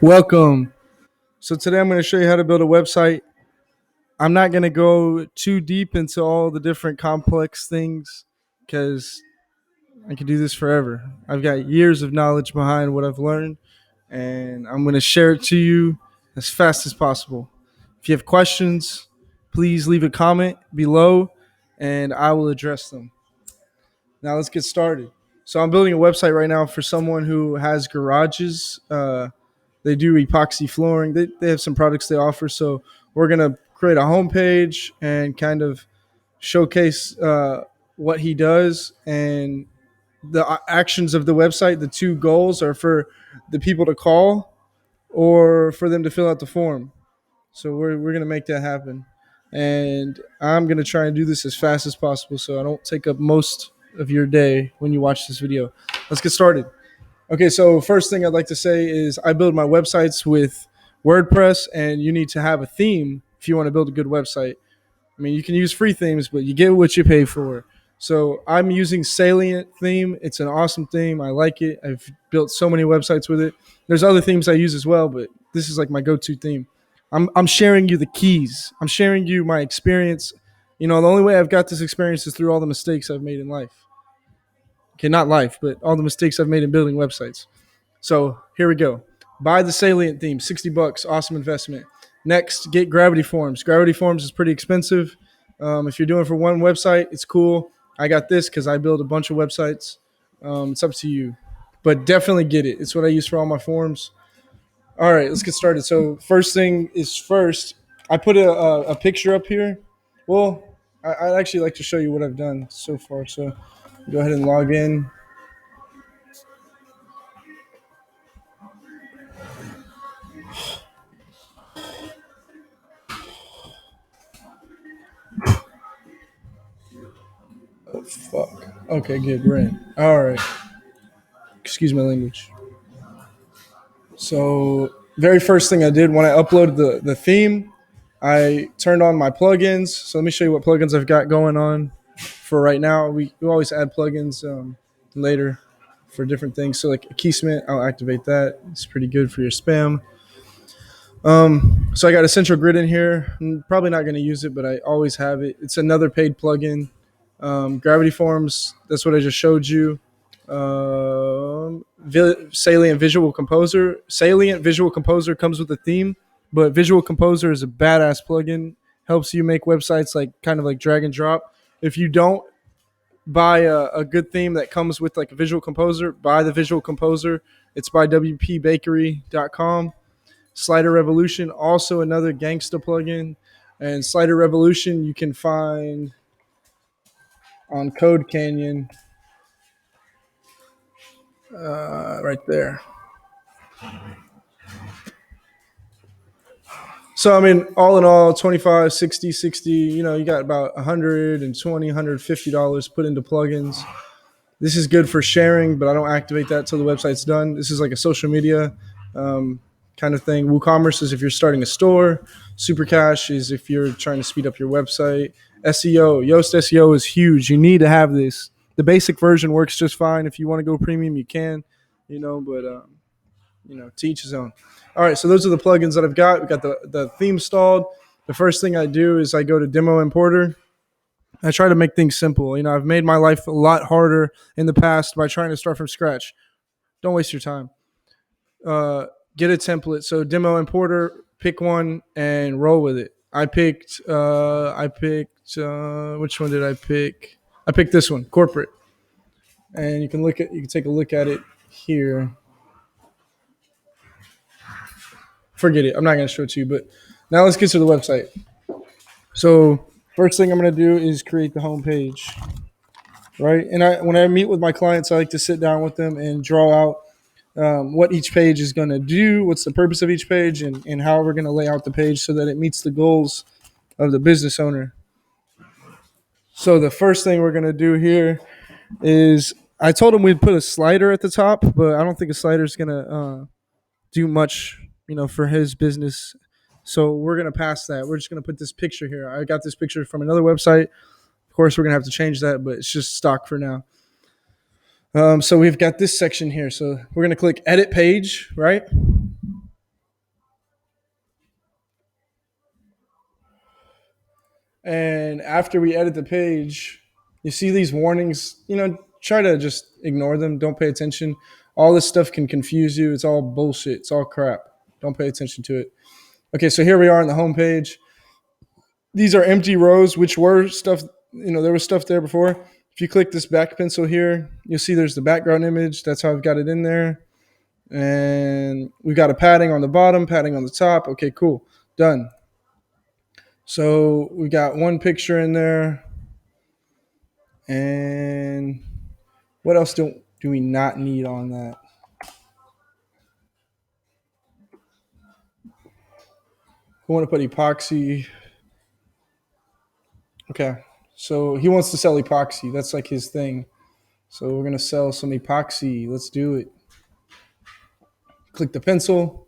Welcome. So today I'm going to show you how to build a website. I'm not going to go too deep into all the different complex things because I could do this forever. I've got years of knowledge behind what I've learned, and I'm going to share it to you as fast as possible. If you have questions, please leave a comment below and I will address them. Now let's get started. So I'm building a website right now for someone who has garages. They do epoxy flooring. They have some products they offer. So we're going to create a homepage and kind of showcase what he does and the actions of the website. The two goals are for the people to call or for them to fill out the form. So we're going to make that happen. And I'm going to try and do this as fast as possible so I don't take up most of your day when you watch this video. Let's get started. Okay, so first thing I'd like to say is I build my websites with WordPress, and you need to have a theme if you want to build a good website. I mean, you can use free themes, but you get what you pay for. So I'm using Salient theme. It's an awesome theme. I like it. I've built so many websites with it. There's other themes I use as well, but this is like my go-to theme. I'm sharing you the keys. I'm sharing you my experience. You know, the only way I've got this experience is through all the mistakes I've made in life. Okay, not life, but all the mistakes I've made in building websites. So here we go. Buy the Salient theme, $60, awesome investment. Next, get Gravity Forms. Gravity Forms is pretty expensive. If you're doing it for one website, it's cool. I got this because I build a bunch of websites. It's up to you, but definitely get it. It's what I use for all my forms. All right, let's get started. So first thing is first, I put a picture up here. Well, I'd actually like to show you what I've done so far. So go ahead and log in. Oh, fuck. Okay, good. We're in. All right. Excuse my language. So, very first thing I did when I uploaded the theme, I turned on my plugins. So, let me show you what plugins I've got going on for right now. We always add plugins later for different things. So, like Keysmith, I'll activate that. It's pretty good for your spam. So, I got Essential Grid in here. I'm probably not going to use it, but I always have it. It's another paid plugin. Gravity Forms, that's what I just showed you. Salient Visual Composer. Salient Visual Composer comes with a theme, but Visual Composer is a badass plugin. Helps you make websites like kind of like drag and drop. If you don't buy a good theme that comes with like a Visual Composer, buy the Visual Composer. It's by wpbakery.com. Slider Revolution, also another gangsta plugin. And Slider Revolution you can find on Code Canyon, right there. So, I mean, all in all, 25, 60, 60, you got about $120, $150 put into plugins. This is good for sharing, but I don't activate that till the website's done. This is like a social media kind of thing. WooCommerce is if you're starting a store. Supercash is if you're trying to speed up your website. SEO, Yoast SEO is huge. You need to have this. The basic version works just fine. If you want to go premium, you can, but to each his own. All right, so those are the plugins that I've got. We've got the theme installed. The first thing I do is I go to Demo Importer. I try to make things simple. I've made my life a lot harder in the past by trying to start from scratch. Don't waste your time. Get a template. So Demo Importer, pick one and roll with it. I picked which one did I pick? I picked this one, Corporate. And you can take a look at it here. Forget it. I'm not going to show it to you, but now let's get to the website. So first thing I'm going to do is create the home page, right? And when I meet with my clients, I like to sit down with them and draw out what each page is going to do, what's the purpose of each page, and how we're going to lay out the page so that it meets the goals of the business owner. So the first thing we're going to do here is I told them we'd put a slider at the top, but I don't think a slider is going to do much for his business. So we're going to pass that. We're just going to put this picture here. I got this picture from another website. Of course, we're going to have to change that, but it's just stock for now. So we've got this section here. So we're going to click Edit Page, right? And after we edit the page, you see these warnings, try to just ignore them. Don't pay attention. All this stuff can confuse you. It's all bullshit. It's all crap. Don't pay attention to it. Okay, so here we are on the home page. These are empty rows, which were stuff, there was stuff there before. If you click this back pencil here, you'll see there's the background image. That's how I've got it in there. And we've got a padding on the bottom, padding on the top. Okay, cool. Done. So we got one picture in there. And what else do we not need on that? We want to put epoxy. Okay. So he wants to sell epoxy. That's like his thing. So we're going to sell some epoxy. Let's do it. Click the pencil.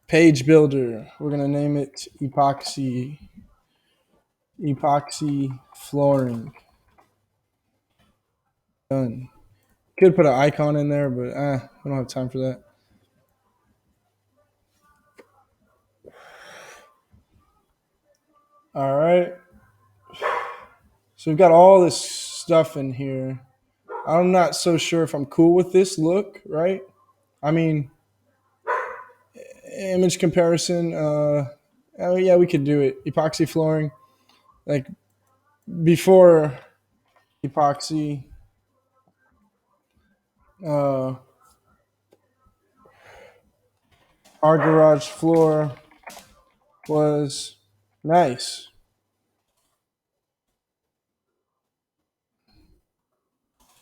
Page builder. We're going to name it epoxy. Epoxy flooring. Done. Could put an icon in there, but we don't have time for that. All right. So we've got all this stuff in here. I'm not so sure if I'm cool with this look, right? I mean, image comparison. Oh yeah, we could do it. Epoxy flooring, like before epoxy. Uh, our garage floor was nice.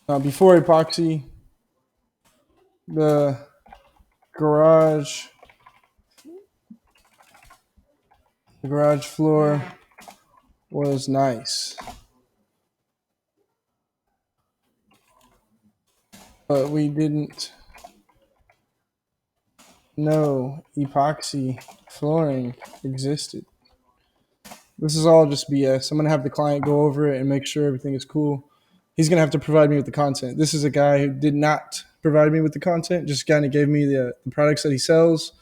Before epoxy, the garage the garage floor was nice, but we didn't know epoxy flooring existed. This is all just BS. I'm going to have the client go over it and make sure everything is cool. He's going to have to provide me with the content. This is a guy who did not provide me with the content, just kind of gave me the products that he sells.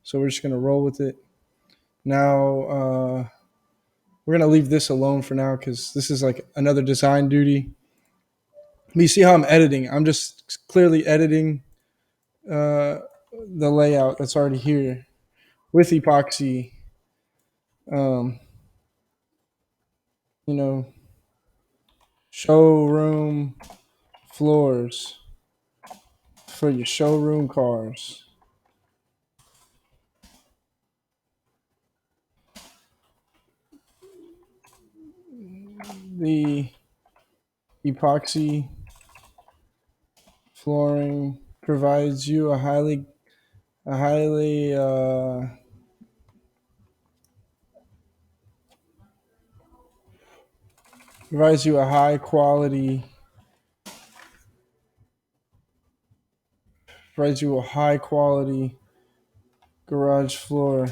So we're just going to roll with it. Now, we're going to leave this alone for now because this is like another design duty. But you see how I'm editing. I'm just clearly editing the layout that's already here with epoxy. Um, you know, showroom floors for your showroom cars. The epoxy flooring provides you provides you a high quality provides you a high quality garage floor,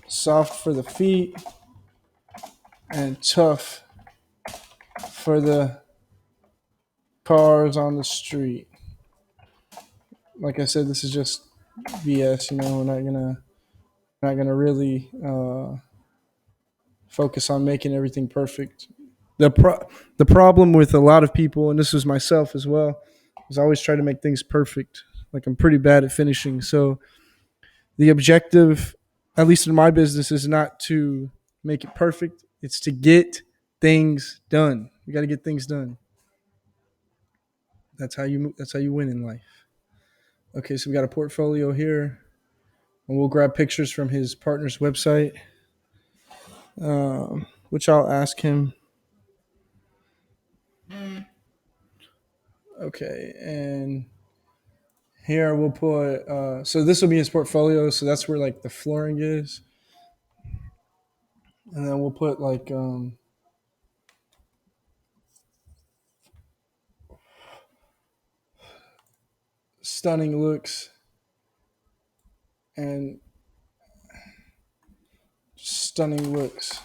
soft for the feet and tough for the cars on the street. Like I said, this is just BS. We're not gonna really focus on making everything perfect. The problem with a lot of people, and this is myself as well, is I always try to make things perfect. Like I'm pretty bad at finishing. So the objective, at least in my business, is not to make it perfect. It's to get things done. You got to get things done. That's how you win in life. Okay, so we got a portfolio here, and we'll grab pictures from his partner's website, which I'll ask him. Okay, and here we'll put. So this will be his portfolio. So that's where like the flooring is, and then we'll put like stunning looks and stunning looks,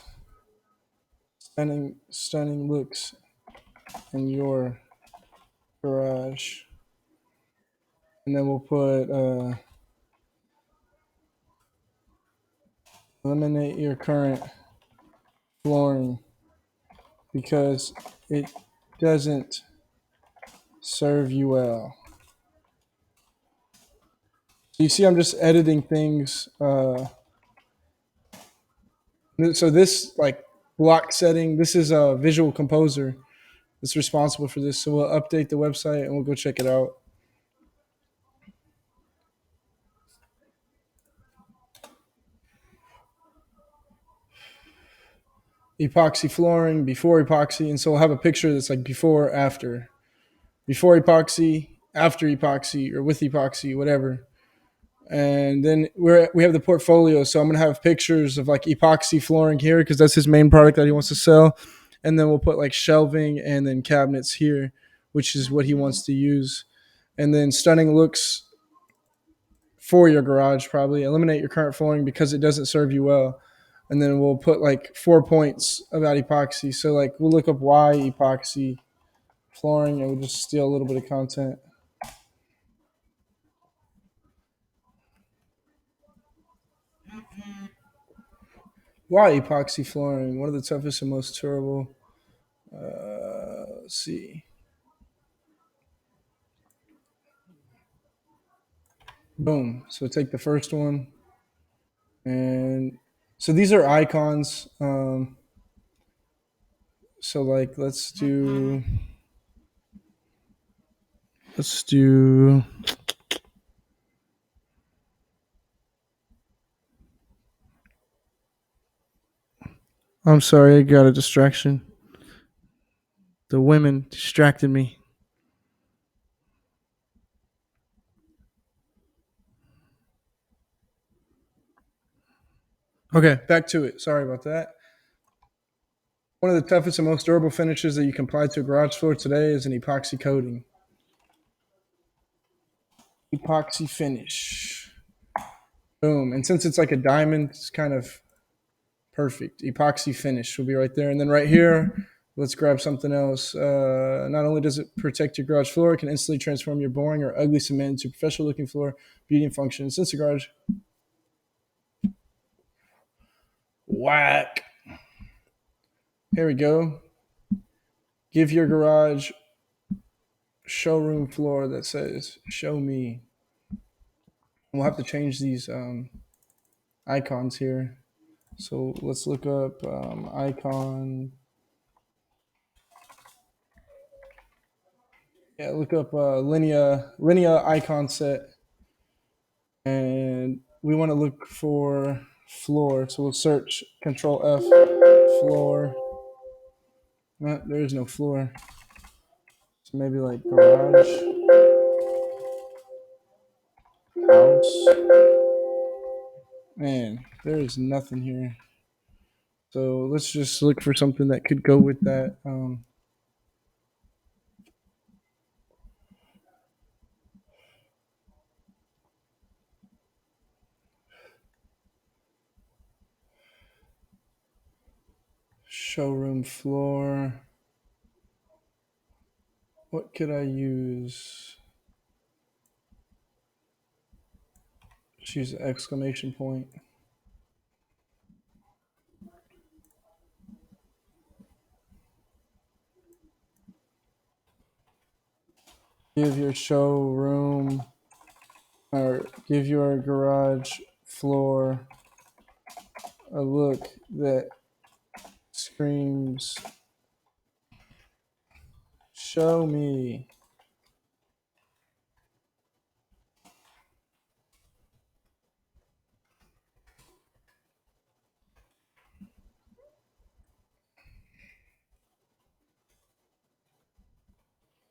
stunning looks in your garage, and then we'll put Eliminate your current flooring because it doesn't serve you well. So you see, I'm just editing things. So this like block setting, this is a Visual Composer that's responsible for this. So we'll update the website and we'll go check it out. Epoxy flooring, before epoxy, and so we'll have a picture that's like before epoxy, after epoxy, or with epoxy, whatever. And then we have the portfolio, so I'm gonna have pictures of like epoxy flooring here because that's his main product that he wants to sell, and then we'll put like shelving and then cabinets here, which is what he wants to use, and then stunning looks for your garage. Probably eliminate your current flooring because it doesn't serve you well, and then we'll put like 4 points about epoxy. So like we'll look up why epoxy flooring, and we'll just steal a little bit of content. Why epoxy flooring? One of the toughest and most durable. Let's see. Boom. So take the first one, and so these are icons. So like let's do. I'm sorry, I got a distraction. The women distracted me. Okay, back to it. Sorry about that. One of the toughest and most durable finishes that you can apply to a garage floor today is an epoxy coating. Epoxy finish. Boom. And since it's like a diamond, it's kind of perfect. Epoxy finish will be right there. And then right here, let's grab something else. Not only does it protect your garage floor, it can instantly transform your boring or ugly cement into a professional looking floor, beauty and function. Since the garage. Whack. Here we go. Give your garage showroom floor that says show me. We'll have to change these icons here. So let's look up icon. Yeah, look up Linea icon set. And we want to look for floor. So we'll search Control F, floor. No, there is no floor. So maybe like garage, house. Man, there is nothing here. So let's just look for something that could go with that. Showroom floor. What could I use? Just use an exclamation point. Give your showroom or give your garage floor a look that screams, show me.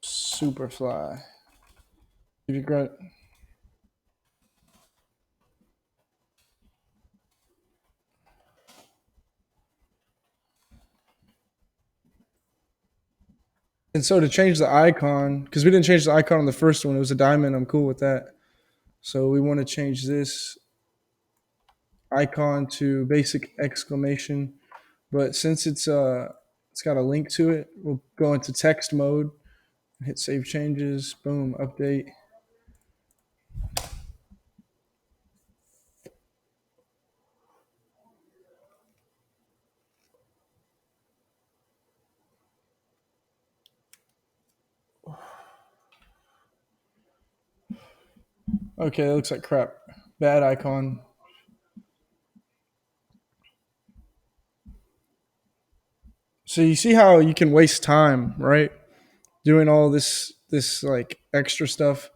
Superfly. If you got, and so to change the icon, because we didn't change the icon on the first one, it was a diamond. I'm cool with that. So we want to change this icon to basic exclamation. But since it's got a link to it, we'll go into text mode, hit save changes, boom, update. Okay, that looks like crap. Bad icon. So you see how you can waste time, right? Doing all this like extra stuff.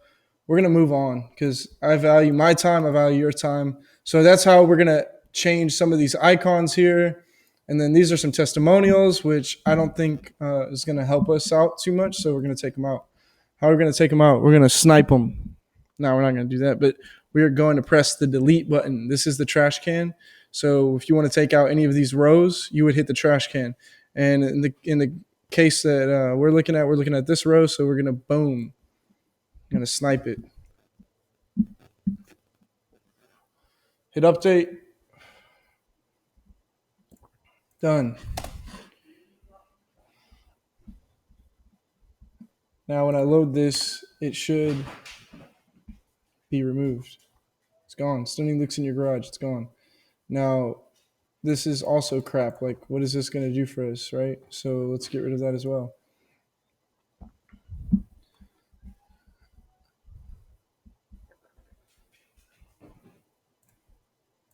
We're gonna move on because I value my time, I value your time. So that's how we're gonna change some of these icons here. And then these are some testimonials, which I don't think is gonna help us out too much. So we're gonna take them out. How are we gonna take them out? We're gonna snipe them. No, we're not gonna do that. But we are going to press the delete button. This is the trash can. So if you want to take out any of these rows, you would hit the trash can. And in the case that we're looking at this row. So we're gonna boom, gonna snipe it. Hit update. Done. Now when I load this, it should be removed. It's gone. Stunning looks in your garage. It's gone. Now this is also crap. Like, what is this going to do for us, right? So let's get rid of that as well.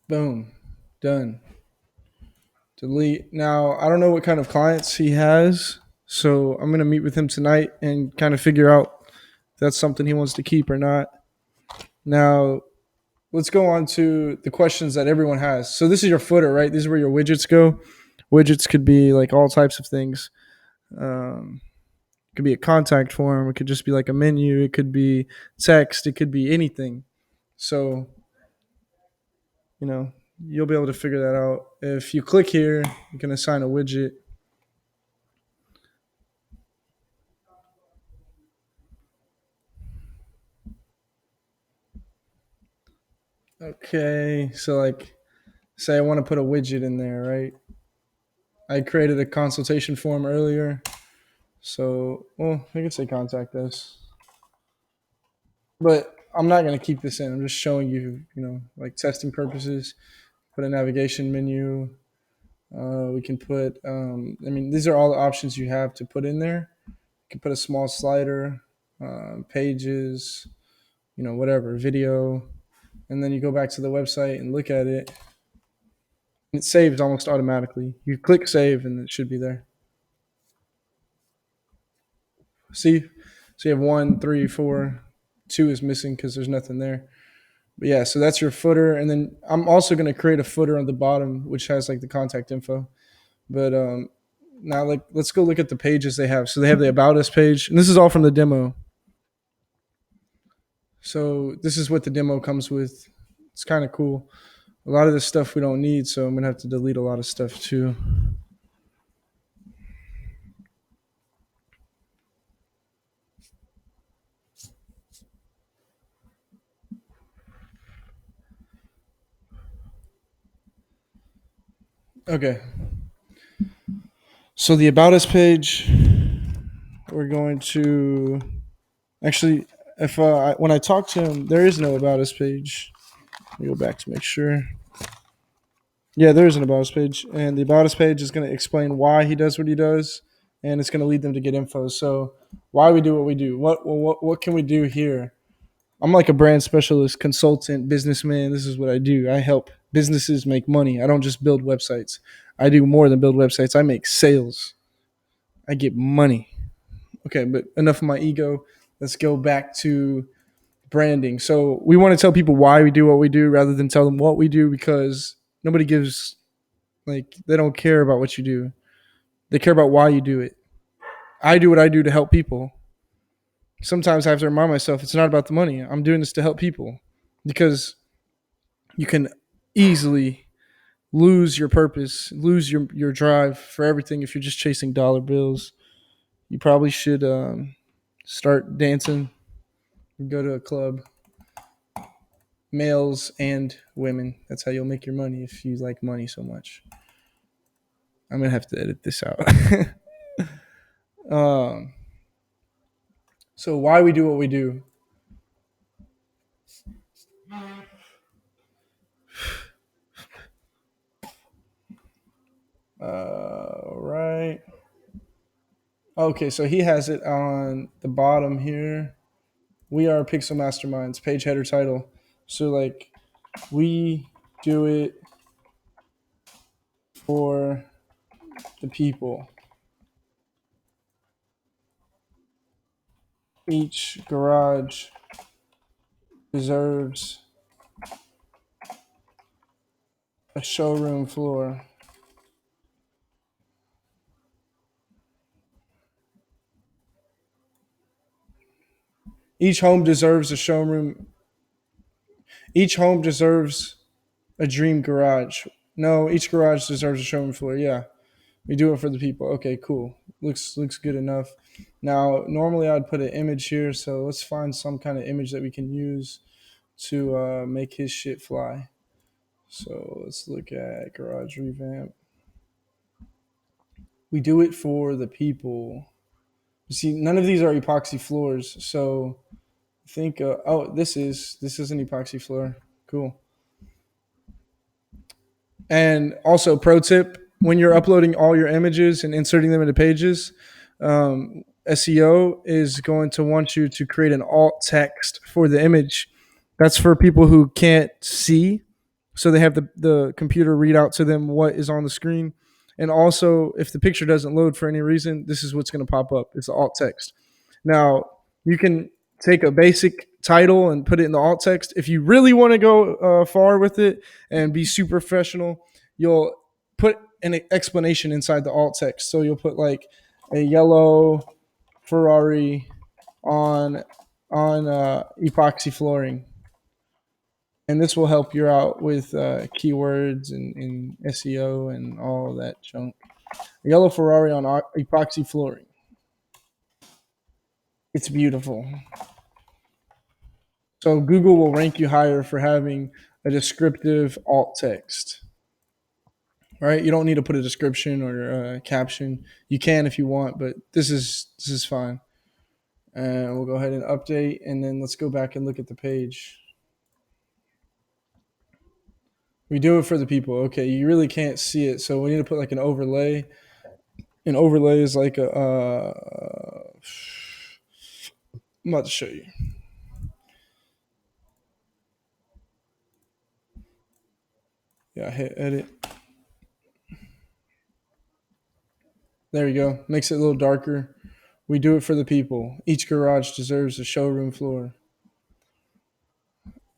Boom. Done. Delete. Now, I don't know what kind of clients he has, so I'm going to meet with him tonight and kind of figure out if that's something he wants to keep or not. Now, let's go on to the questions that everyone has. So this is your footer, right? This is where your widgets go. Widgets could be like all types of things. It could be a contact form. It could just be like a menu. It could be text. It could be anything. So, you know, you'll be able to figure that out. If you click here, you can assign a widget. Okay, so like, say I want to put a widget in there, right? I created a consultation form earlier. So, well, I could say contact us. But I'm not going to keep this in. I'm just showing you, like testing purposes. Put a navigation menu. We can put, these are all the options you have to put in there. You can put a small slider, pages, whatever, video. And then you go back to the website and look at it. It saves almost automatically. You click save and it should be there. See? So you have 1, 3, 4. 2 is missing because there's nothing there. But yeah, so that's your footer. And then I'm also going to create a footer on the bottom, which has like the contact info. But now, like, let's go look at the pages they have. So they have the About Us page. And this is all from the demo. So this is what the demo comes with. It's kind of cool. A lot of this stuff we don't need, so I'm going to have to delete a lot of stuff too. Okay. So the About Us page, we're going to actually, if when I talk to him, there is no About Us page. Let me go back to make sure. Yeah, there is an About Us page, and the About Us page is going to explain why he does what he does, and it's going to lead them to get info. So, why we do what we do? What can we do here? I'm like a brand specialist, consultant, businessman. This is what I do. I help businesses make money. I don't just build websites. I do more than build websites. I make sales. I get money. Okay, but enough of my ego. Let's go back to branding. So we want to tell people why we do what we do rather than tell them what we do, because nobody gives, like, they don't care about what you do. They care about why you do it. I do what I do to help people. Sometimes I have to remind myself it's not about the money. I'm doing this to help people, because you can easily lose your purpose, lose your drive for everything if you're just chasing dollar bills. You probably should start dancing, go to a club, males and women. That's how you'll make your money if you like money so much. I'm gonna have to edit this out. um, so why we do what we do? Right. Okay, so he has it on the bottom here. We are Pixel Masterminds, page header title. So like we do it for the people. Each garage deserves a showroom floor. Each home deserves a showroom. Each home deserves a dream garage. No, each garage deserves a showroom floor. Yeah, we do it for the people. Okay, cool. Looks good enough. Now, normally I'd put an image here, so let's find some kind of image that we can use to make his shit fly. So let's look at garage revamp. We do it for the people. You see, none of these are epoxy floors, so I think. Oh, this is an epoxy floor. Cool. And also, pro tip: when you're uploading all your images and inserting them into pages, SEO is going to want you to create an alt text for the image. That's for people who can't see, so they have the computer read out to them what is on the screen. And also, if the picture doesn't load for any reason, this is what's going to pop up. It's the alt text. Now, you can take a basic title and put it in the alt text. If you really want to go far with it and be super professional, you'll put an explanation inside the alt text. So you'll put like a yellow Ferrari on epoxy flooring, and this will help you out with keywords and SEO and all that junk. A yellow Ferrari on epoxy flooring. It's beautiful. So Google will rank you higher for having a descriptive alt text. Right? You don't need to put a description or a caption. You can if you want, but this is fine. And we'll go ahead and update, and then let's go back and look at the page. We do it for the people. Okay, you really can't see it, so we need to put like an overlay. An overlay is like a. I'm about to show you. Yeah, hit edit. There you go. Makes it a little darker. We do it for the people. Each garage deserves a showroom floor.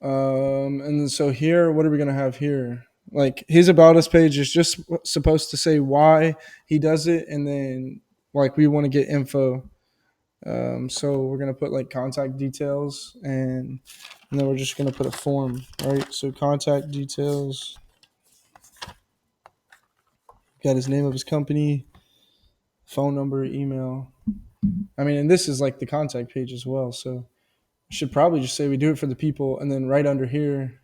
And then so here, what are we gonna have here? Like his about us page is just supposed to say why he does it, and then like we want to get info. So we're gonna put like contact details, and then we're just gonna put a form, right? So contact details. Got his name of his company, phone number, email. I mean, and this is like the contact page as well. So should probably just say we do it for the people, and then right under here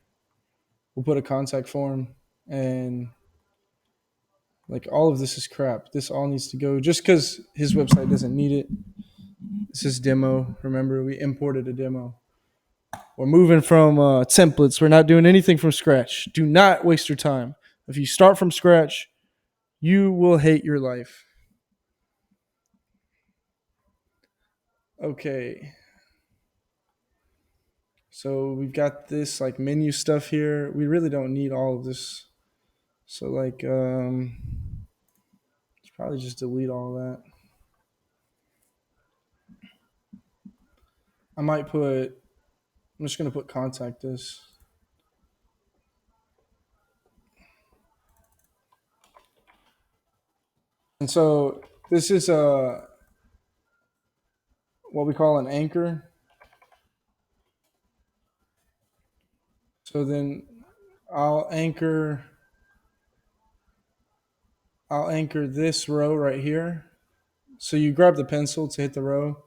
we'll put a contact form. And like all of this is crap. This all needs to go just because his website doesn't need it. This is demo. Remember, we imported a demo. We're moving from templates. We're not doing anything from scratch. Do not waste your time. If you start from scratch, you will hate your life. Okay. So we've got this like menu stuff here. We really don't need all of this. So like let's probably just delete all that. I'm just gonna put contact us. And so this is what we call an anchor. So then I'll anchor this row right here. So you grab the pencil to hit the row,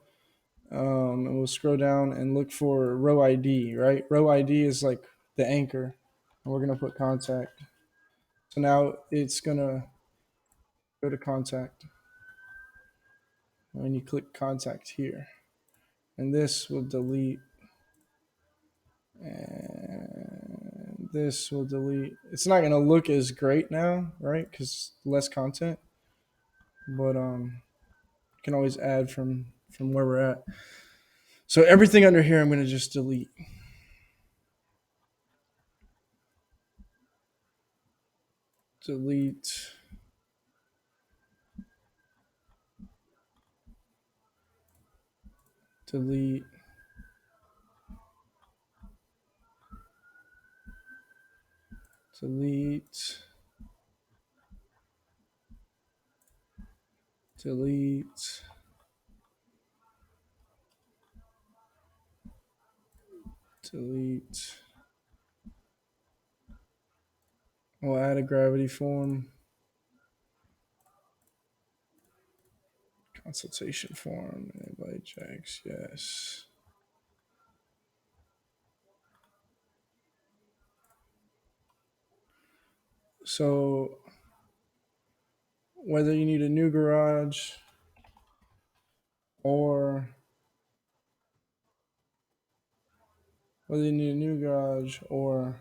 and we'll scroll down and look for row ID, right? Row ID is like the anchor, and we're going to put contact. So now it's going to go to contact. And you click contact here. And this will delete. And this will delete. It's not going to look as great now, right? Because less content. But you can always add from where we're at. So everything under here, I'm going to just delete. Delete. Delete. Delete. Delete. Delete. We'll add a gravity form. Consultation form. Invite Jax. Yes. So whether you need a new garage or whether you need a new garage or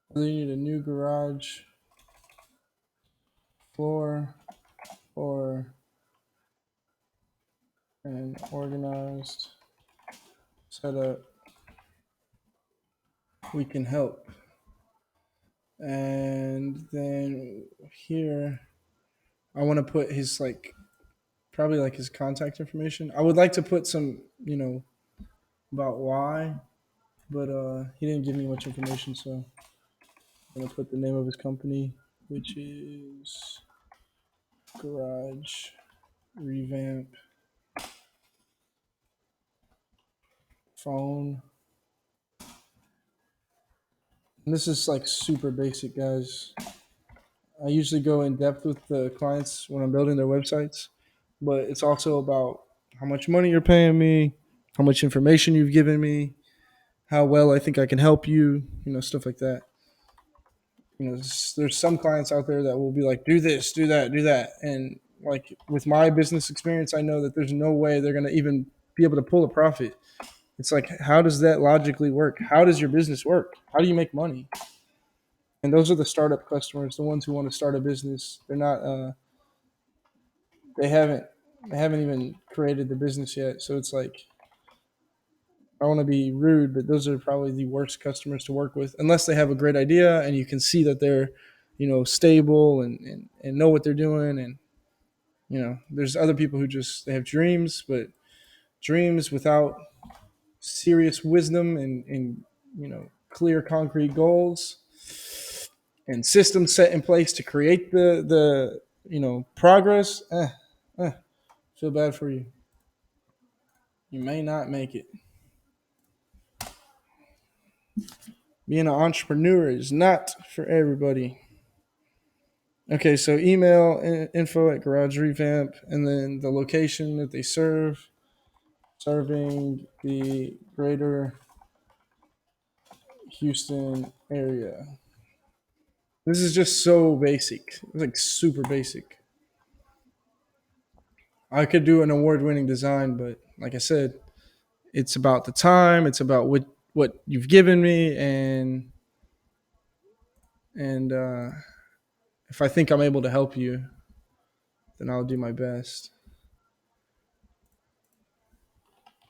whether you need a new garage floor or an organized setup, we can help. And then here, I want to put his probably his contact information. I would like to put some, about why, but he didn't give me much information, so I'm gonna put the name of his company, which is Garage Revamp. Phone. And this is super basic, guys. I usually go in depth with the clients when I'm building their websites, but it's also about how much money you're paying me, how much information you've given me, how well I think I can help you, stuff like that. There's some clients out there that will be like, do this, do that, do that. And with my business experience, I know that there's no way they're going to even be able to pull a profit. It's like, how does that logically work? How does your business work? How do you make money? And those are the startup customers, the ones who want to start a business. They're not, they haven't, they haven't even created the business yet. So it's like, I want to be rude, but those are probably the worst customers to work with, unless they have a great idea and you can see that they're, stable and know what they're doing. And, there's other people who they have dreams, but dreams without serious wisdom and clear, concrete goals and systems set in place to create the progress. Feel bad for you. You may not make it. Being an entrepreneur is not for everybody. Okay, so email info at Garage Revamp, and then the location that they serve, serving the greater Houston area. This is just so basic. It's super basic. I could do an award-winning design, but like I said, it's about the time. It's about what you've given me, and if I think I'm able to help you, then I'll do my best.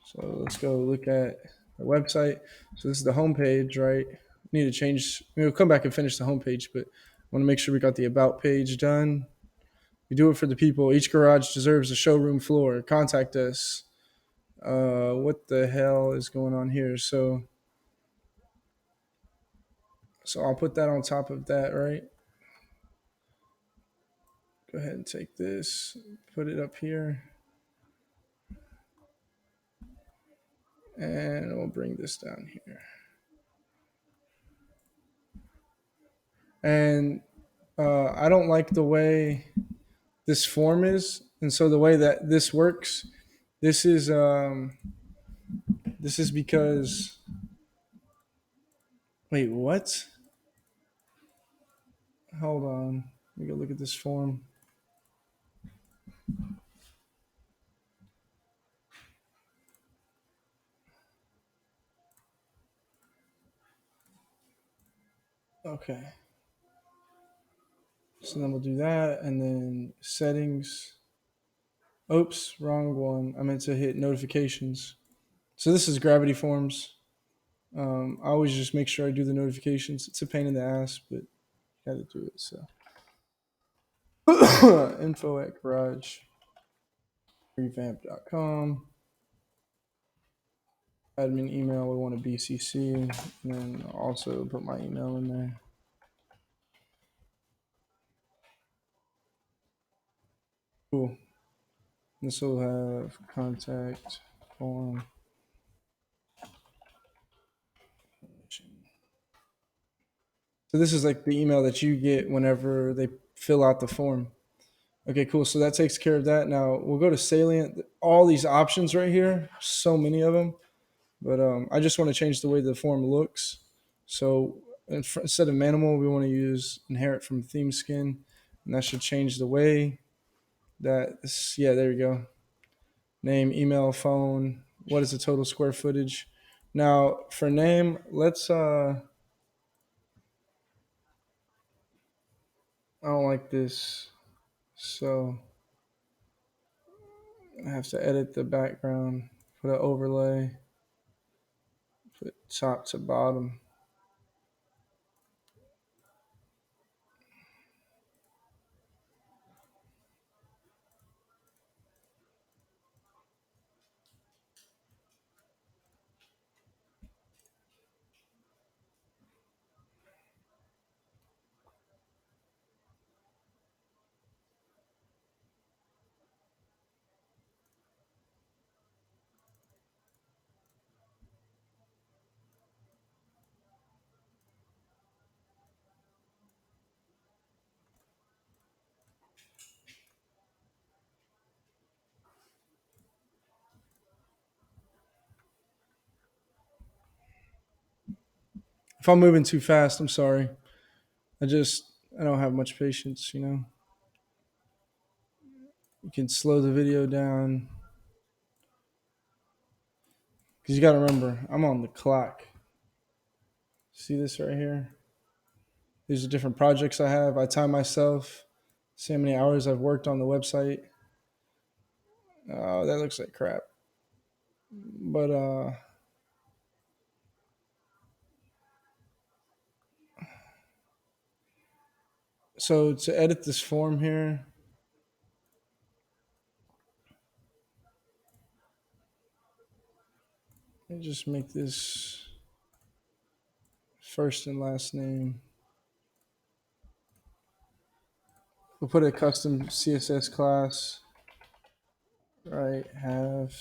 So let's go look at the website. So this is the homepage, right? We need to change. We'll come back and finish the homepage, but I want to make sure we got the about page done. We do it for the people. Each garage deserves a showroom floor. Contact us. What the hell is going on here? So I'll put that on top of that, right? Go ahead and take this, put it up here, and we'll bring this down here. And I don't like the way this form is, and so the way that this works, this is because. Wait, what? Hold on. Let me go look at this form. Okay. So then we'll do that, and then settings. Oops, wrong one. I meant to hit notifications. So this is Gravity Forms. I always just make sure I do the notifications. It's a pain in the ass, but got to do it. So info at garagerevamp.com. Admin email, we want a BCC, and then also put my email in there. Cool. This will have contact form. So this is like the email that you get whenever they fill out the form. Okay, cool. So that takes care of that. Now we'll go to Salient. All these options right here, so many of them. But I just want to change the way the form looks. So instead of minimal, we want to use inherit from theme skin. And that should change the way that, yeah, there you go. Name, email, phone. What is the total square footage? Now for name, let's, I don't like this. So I have to edit the background, put an overlay, put top to bottom. If I'm moving too fast, I'm sorry. I don't have much patience, you know. You can slow the video down because you got to remember, I'm on the clock. See this right here? These are different projects I have. I time myself, see how many hours I've worked on the website. Oh, that looks like crap. But so to edit this form here, I just make this first and last name. We'll put a custom CSS class. Right, have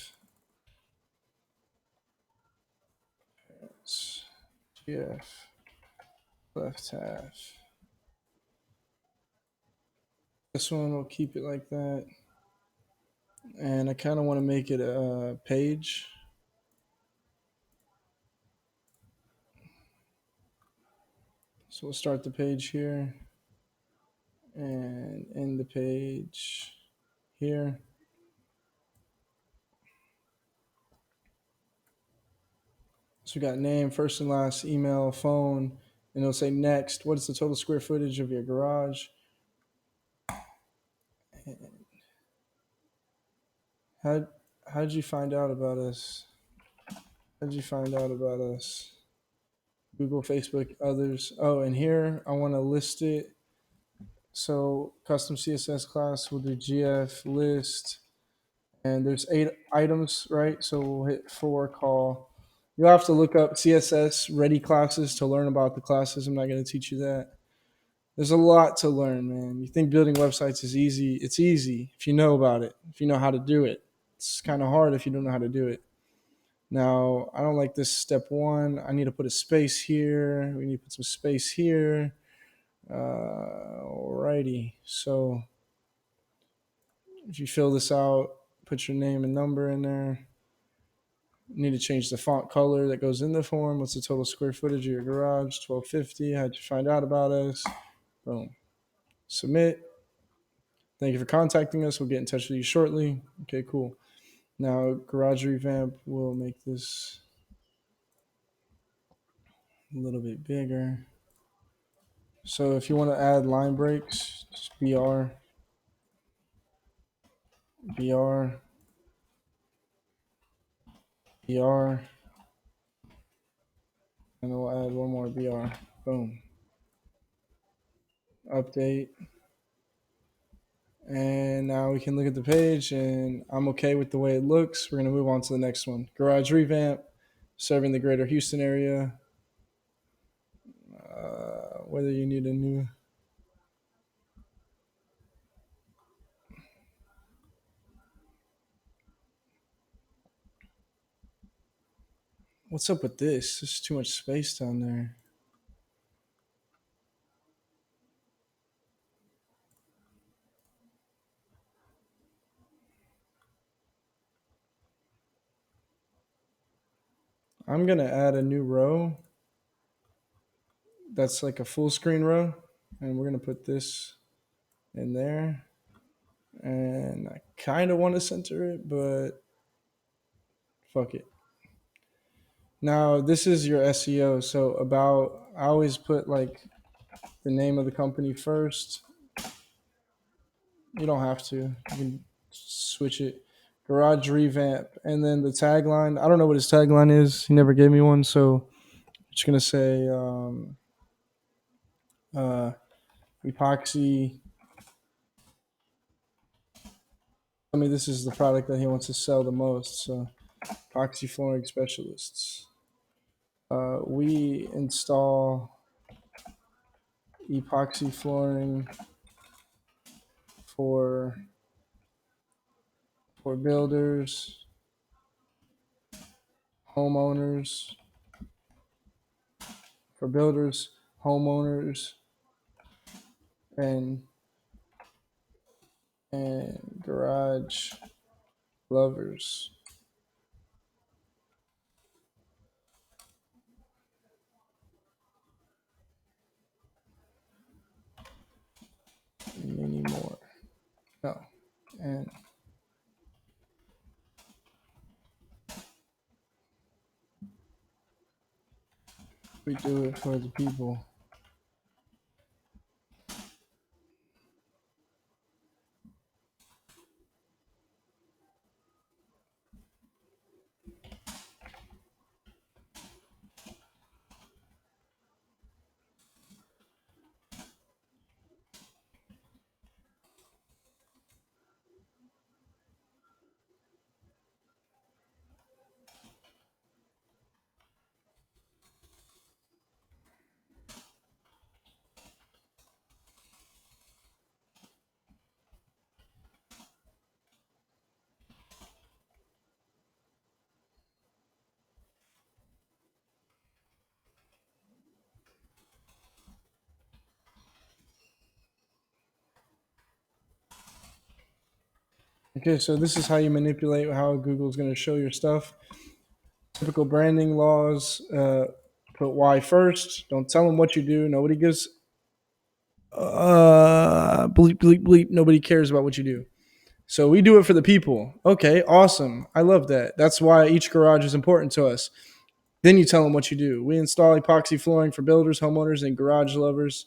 GF left half. This one will keep it like that. And I kind of want to make it a page. So we'll start the page here and end the page here. So we got name, first and last, email, phone, and it'll say next. What is the total square footage of your garage? How'd you find out about us? How'd you find out about us? Google, Facebook, others. Oh, and here I want to list it. So custom CSS class, we'll do GF list, and there's 8 items, right? So we'll hit for call. You'll have to look up CSS ready classes to learn about the classes. I'm not going to teach you that. There's a lot to learn, man. You think building websites is easy? It's easy if you know about it, if you know how to do it. It's kind of hard if you don't know how to do it. Now, I don't like this step 1. I need to put a space here. We need to put some space here. Alrighty. So if you fill this out, put your name and number in there. You need to change the font color that goes in the form. What's the total square footage of your garage? 1250. How'd you find out about us? Boom. Submit. Thank you for contacting us. We'll get in touch with you shortly. Okay, cool. Now, Garage Revamp will make this a little bit bigger. So if you want to add line breaks, just br, br, and then we'll add one more br. Boom. Update. And now we can look at the page, and I'm okay with the way it looks. We're going to move on to the next one. Garage revamp, serving the greater Houston area. Whether you need a new. What's up with this? There's too much space down there. I'm going to add a new row that's like a full screen row, and we're going to put this in there. And I kind of want to center it, but fuck it. Now, this is your SEO. So, about, I always put like the name of the company first. You don't have to. You can switch it. Garage revamp. And then the tagline. I don't know what his tagline is. He never gave me one. So, I'm just going to say uh, epoxy. I mean, this is the product that he wants to sell the most. So, epoxy flooring specialists. We install epoxy flooring for builders, homeowners, for builders, homeowners, and garage lovers. Many more. No, and we do it for the people. Okay, so this is how you manipulate how Google's going to show your stuff. Typical branding laws. Put why first. Don't tell them what you do. Nobody gives bleep bleep bleep. Nobody cares about what you do. So we do it for the people. Okay, awesome. I love that. That's why each garage is important to us. Then you tell them what you do. We install epoxy flooring for builders, homeowners, and garage lovers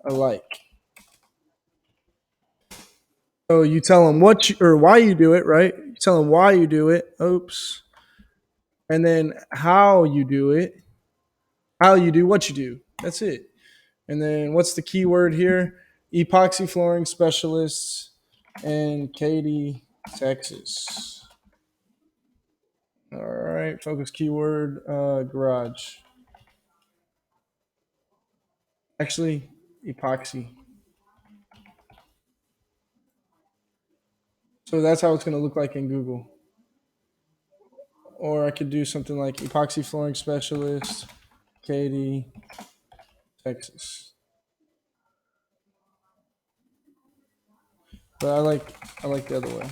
alike. So you tell them what you, or why you do it, right? You tell them why you do it. Oops. And then how you do it. How you do what you do. That's it. And then what's the keyword here? Epoxy flooring specialists in Katy, Texas. All right. Focus keyword garage. Actually, epoxy. So that's how it's going to look like in Google. Or I could do something like epoxy flooring specialist, Katy, Texas. But I like the other way.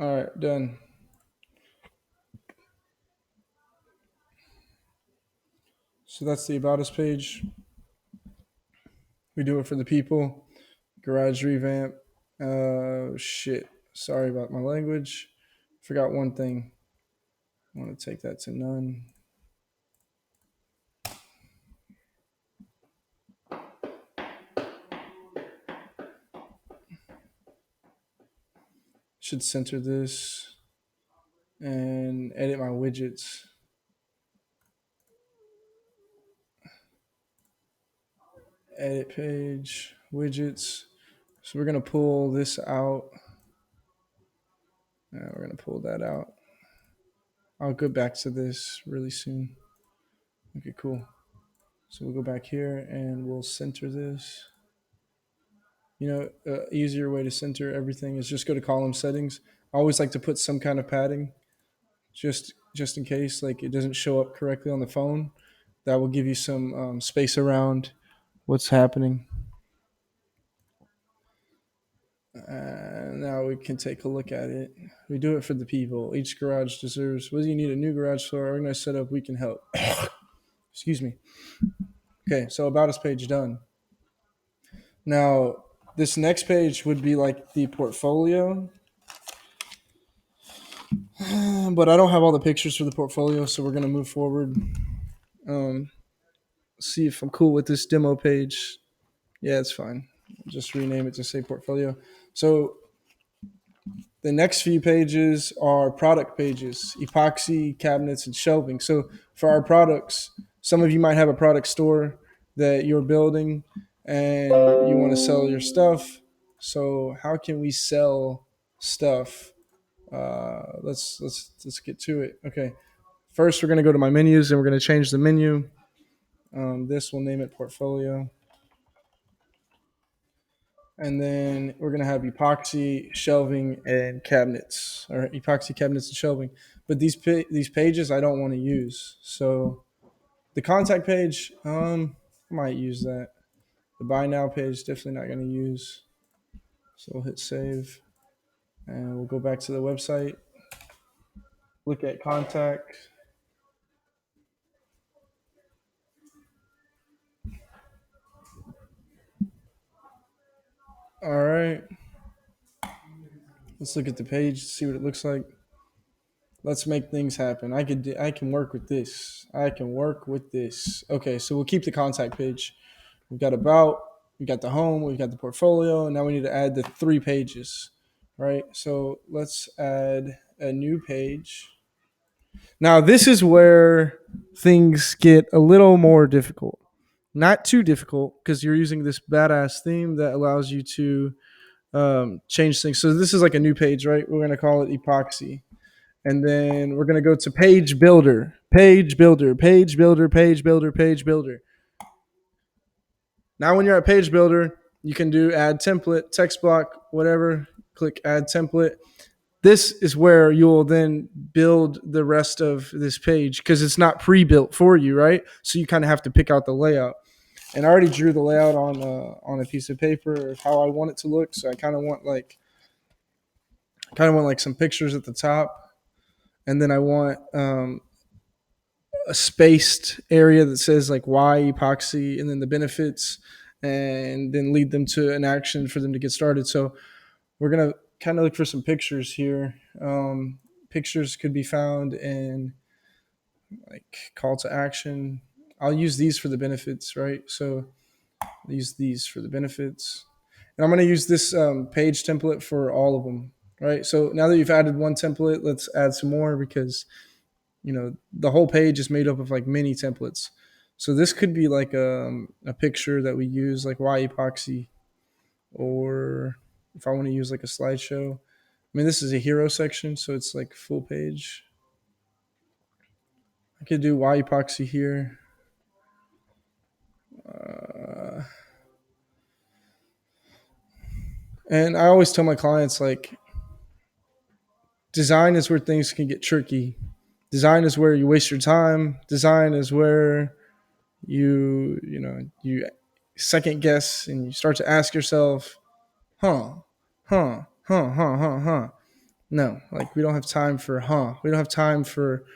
All right, done. So that's the About Us page. We do it for the people. Garage revamp. Shit. Sorry about my language. Forgot one thing. I want to take that to none. Should center this and edit my widgets. Edit page, widgets. So we're going to pull this out. We're going to pull that out. I'll go back to this really soon. Okay, cool. So we'll go back here and we'll center this. Easier way to center everything is just go to column settings. I always like to put some kind of padding just in case like it doesn't show up correctly on the phone. That will give you some space around what's happening. Now we can take a look at it. We do it for the people. Each garage deserves. Whether you need a new garage door or organized setup, we can help. Excuse me. Okay, so About Us page done. Now, this next page would be like the portfolio. But I don't have all the pictures for the portfolio, so we're going to move forward. See if I'm cool with this demo page. Yeah, it's fine. Just rename it to say portfolio. So the next few pages are product pages, epoxy, cabinets, and shelving. So for our products, some of you might have a product store that you're building and you want to sell your stuff. So how can we sell stuff? Let's get to it. Okay. First, we're going to go to my menus and we're going to change the menu. This we'll name it portfolio. And then we're going to have epoxy, shelving, and cabinets, or epoxy cabinets and shelving. But these pages I don't want to use. So the contact page, I might use that. The buy now page, definitely not going to use. So we'll hit save. And we'll go back to the website. Look at contact. All right. Let's look at the page, see what it looks like. Let's make things happen. I can work with this. Okay, so we'll keep the contact page. We've got about, we've got the home, we've got the portfolio, and now we need to add the 3 pages, right? So let's add a new page. Now this is where things get a little more difficult. Not too difficult because you're using this badass theme that allows you to change things. So this is like a new page, right? We're going to call it epoxy. And then we're going to go to page builder. Now when you're at page builder, you can do add template, text block, whatever. Click add template. This is where you'll then build the rest of this page because it's not pre-built for you, right? So you kind of have to pick out the layout. And I already drew the layout on a piece of paper of how I want it to look. So I kind of want like some pictures at the top, and then I want a spaced area that says like why epoxy, and then the benefits, and then lead them to an action for them to get started. So we're gonna kind of look for some pictures here. Pictures could be found in like call to action. I'll use these for the benefits, right? So I'll use these for the benefits. And I'm going to use this page template for all of them, right? So now that you've added one template, let's add some more because, the whole page is made up of like mini templates. So this could be like a picture that we use, like why epoxy, or if I want to use like a slideshow. I mean, this is a hero section, so it's like full page. I could do why epoxy here. And I always tell my clients, like, design is where things can get tricky. Design is where you waste your time. Design is where you second guess and you start to ask yourself, huh. No, like we don't have time for We don't have time for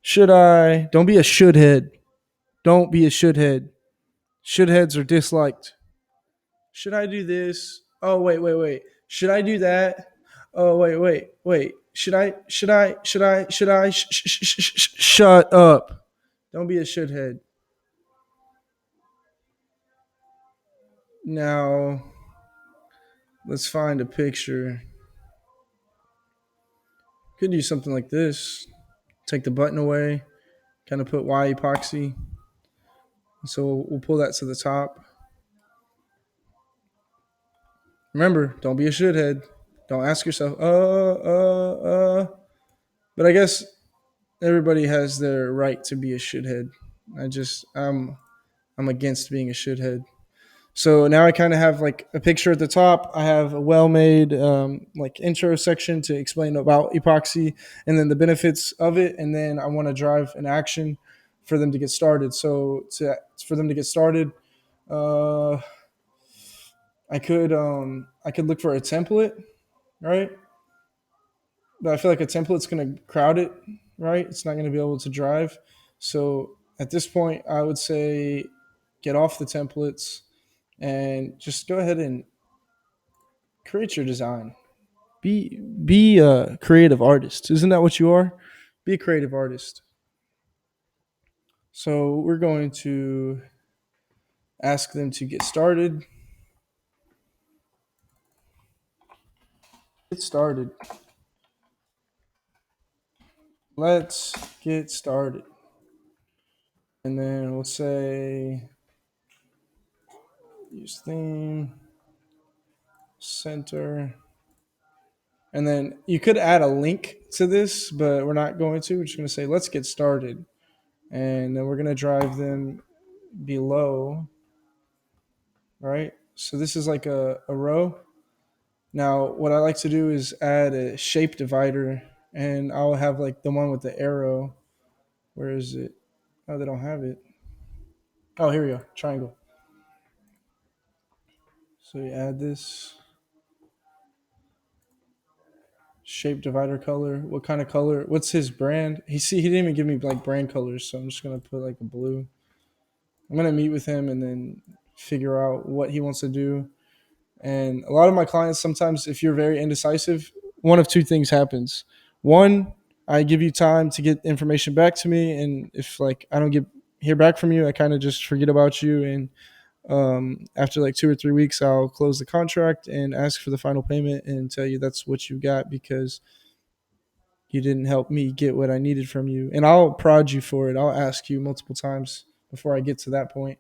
should I. Don't be a should head. Don't be a shithead. Shitheads are disliked. Should I do this? Oh, wait. Should I do that? Oh, wait. Should I? Shut up. Don't be a shithead. Now, let's find a picture. Could do something like this. Take the button away, kind of put Y epoxy. So we'll pull that to the top. Remember, don't be a shithead. Don't ask yourself, But I guess everybody has their right to be a shithead. I'm against being a shithead. So now I kind of have like a picture at the top. I have a well-made like intro section to explain about epoxy and then the benefits of it, and then I want to drive an action for them to get started. So for them to get started, uh, I could look for a template, right? But I feel like a template's going to crowd it, right? It's not going to be able to drive. So at this point, I would say get off the templates and just go ahead and create your design. Be a creative artist. Isn't that what you are? Be a creative artist. So we're going to ask them to get started. Get started. Let's get started. And then we'll say use theme, center. And then you could add a link to this, but we're not going to. We're just going to say, let's get started. And then we're going to drive them below, right? So this is like a row. Now, what I like to do is add a shape divider, and I'll have like the one with the arrow. Where is it? Oh, they don't have it. Oh, here we go. Triangle. So you add this shape divider color. What kind of color? What's his brand? He didn't even give me like brand colors, so I'm just gonna put like a blue. I'm gonna meet with him and then figure out what he wants to do. And a lot of my clients, sometimes if you're very indecisive, one of two things happens. One, I give you time to get information back to me, and if like I don't hear back from you, I kind of just forget about you. And after like 2 or 3 weeks, I'll close the contract and ask for the final payment and tell you that's what you got because you didn't help me get what I needed from you. And I'll prod you for it. I'll ask you multiple times before I get to that point.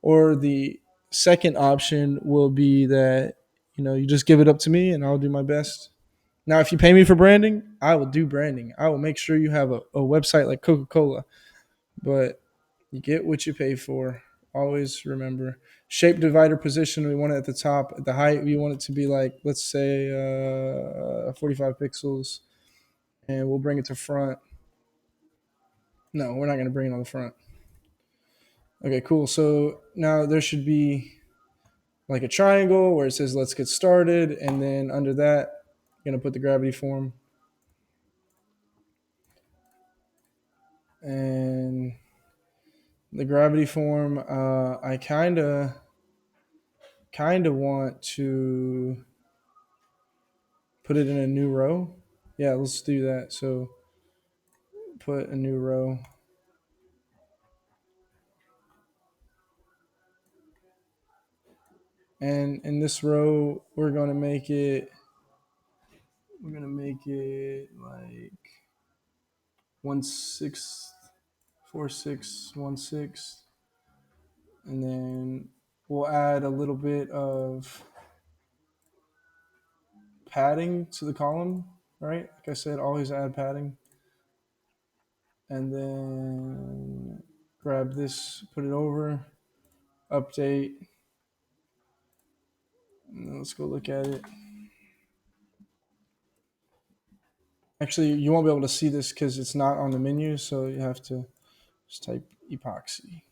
Or the second option will be that, you just give it up to me and I'll do my best. Now, if you pay me for branding, I will do branding. I will make sure you have a website like Coca-Cola. But you get what you pay for. Always remember. Shape divider position, we want it at the top. At the height, we want it to be like, let's say, 45 pixels. And we'll bring it to front. No, we're not going to bring it on the front. Okay, cool. So now there should be like a triangle where it says let's get started, and then under that I'm going to put the gravity form, and the gravity form I kind of want to put it in a new row. Yeah, let's do that. So put a new row. And in this row we're going to make it like 1/6, 4/6, 1/6, and then we'll add a little bit of padding to the column, right? Like I said, always add padding. And then grab this, put it over, update, and then let's go look at it. Actually, you won't be able to see this because it's not on the menu, so you have to just type epoxy.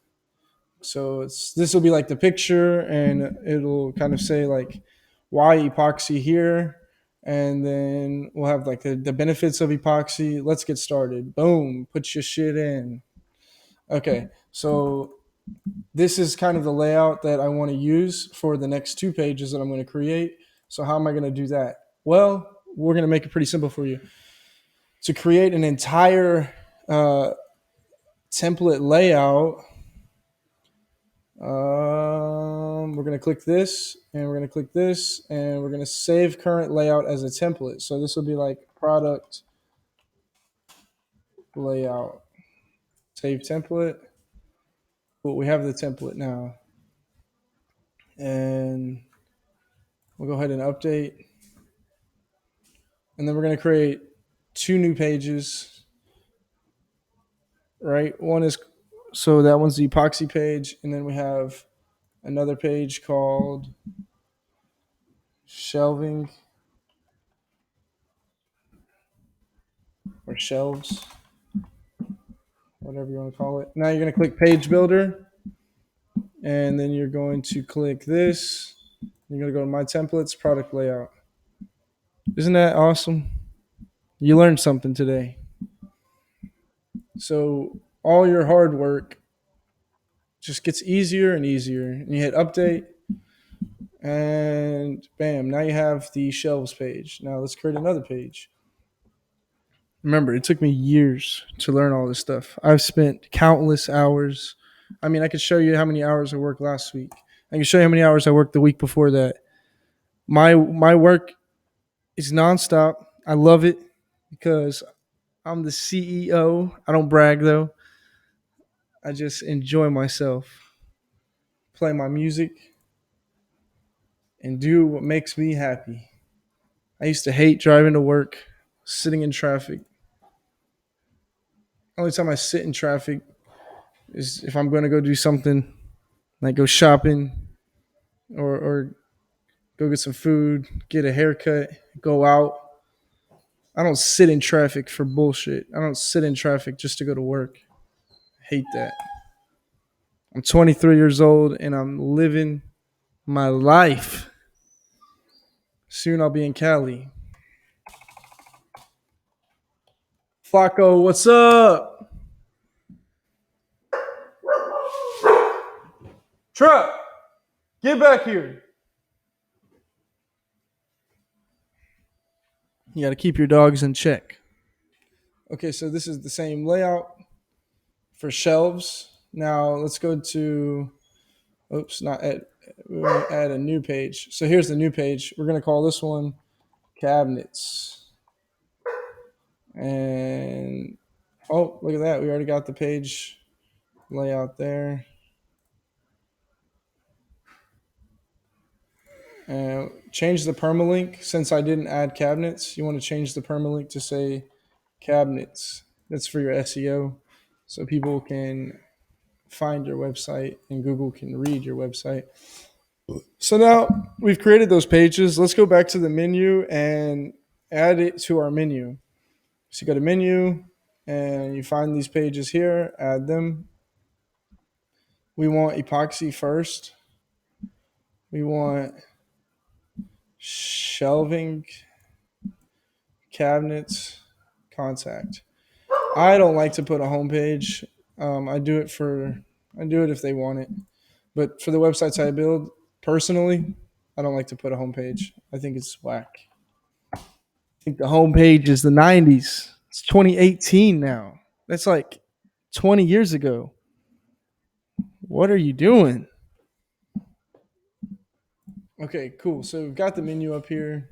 So this will be like the picture, and it'll kind of say like why epoxy here, and then we'll have like the benefits of epoxy. Let's get started. Boom, put your shit in. Okay, so this is kind of the layout that I want to use for the next two pages that I'm going to create. So how am I going to do that? Well, we're going to make it pretty simple for you. To create an entire template layout, we're going to click this, and we're going to click this, and we're going to save current layout as a template. So this will be like product layout, save template. Cool, we have the template now. And we'll go ahead and update. And then we're going to create two new pages, right? One is, so that one's the epoxy page. And then we have another page called shelving or shelves, whatever you want to call it. Now you're going to click page builder, and then you're going to click this. You're going to go to my templates, product layout. Isn't that awesome? You learned something today. So all your hard work just gets easier and easier. And you hit update, and bam, now you have the shelves page. Now let's create another page. Remember, it took me years to learn all this stuff. I've spent countless hours. I mean, I could show you how many hours I worked last week. I can show you how many hours I worked the week before that. My work is nonstop. I love it because I'm the CEO. I don't brag though. I just enjoy myself, play my music, and do what makes me happy. I used to hate driving to work, sitting in traffic. Only time I sit in traffic is if I'm going to go do something like go shopping or go get some food, get a haircut, go out. I don't sit in traffic for bullshit. I don't sit in traffic just to go to work. I hate that. I'm 23 years old and I'm living my life. Soon I'll be in Cali. Flacco, what's up? Truck, get back here. You got to keep your dogs in check. Okay, so this is the same layout for shelves. Now let's go to, oops, not add, we're going to add a new page. So here's the new page. We're going to call this one cabinets. And, oh, look at that. We already got the page layout there. Change the permalink. Since I didn't add cabinets, you want to change the permalink to say cabinets. That's for your SEO. So people can find your website and Google can read your website. So now we've created those pages. Let's go back to the menu and add it to our menu. So you go to menu and you find these pages here, add them. We want epoxy first. We want shelving, cabinets, contact. I don't like to put a home page. I do it if they want it. But for the websites I build, personally, I don't like to put a homepage. I think it's whack. I think the homepage is the 90s. It's 2018 now. That's like 20 years ago. What are you doing? Okay, cool. So we've got the menu up here.